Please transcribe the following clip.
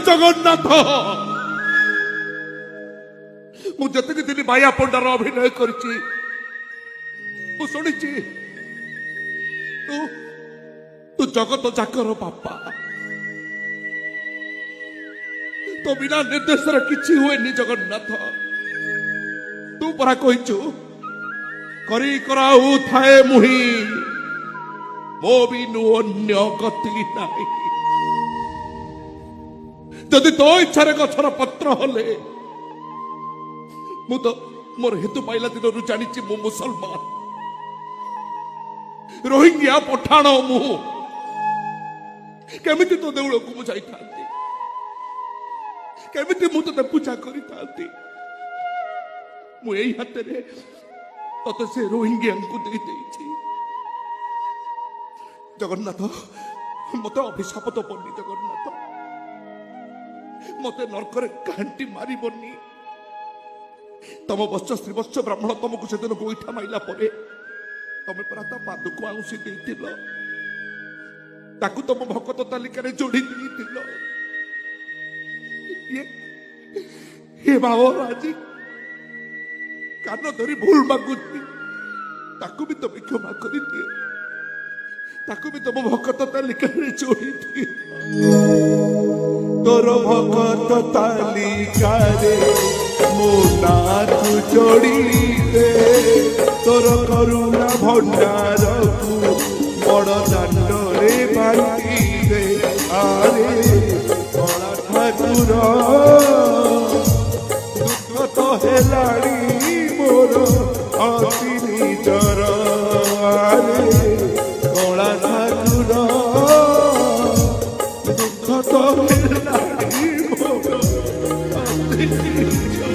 जगन्नाथ मु जतक दिन माया पंडार अभिनय करिछि मु सुनिछि तू तू जगत जाकर बापा तो बिना निर्देश किछि हुएनि जगन्नाथ तू परा कहिछु करी कराऊ थाए मुही मो बिनु अन्य गति नाही जदि तो इच्छारे गछर पत्र हले मु तो मोर हेतु पाइला दिन जानी मु मुसलमान रोहिंग्या पठाण मु केमिति तो देउल को बुझाई थांती केमिति मु तो पूजा करी थांती मु एई हाथ रे तो से रोहिंग्या को दे देछि जगन्नाथ मत अभिशाप तो पड़नी जगन्नाथ मत नरकरे घांटी मारी बनी तम वत्स श्रीवत्स ब्राह्मण तुमको से दिन गोईठा माइला परे तमे परा ता पाद को आउसी देथिल ताकू तुम भक्त तालिका रे जोड़ी देथिल ये बाबा राजी कान धरी भूल मागुची ताकू भी तुम क्षमा करी दियो ताकू भी तुम भक्त तालिका रे जोड़ी दियो तोर भक्त तालिका रे मो नाथ जोड़ी दे तोर करुणा भंडार को बड़ दांड रे बांटी दे आरे बड़ा ठाकुर दुख तो हेलाड़ी मोर अति निजर आरे बड़ा ठाकुर दुख तो हेलाड़ी मोर अति निजर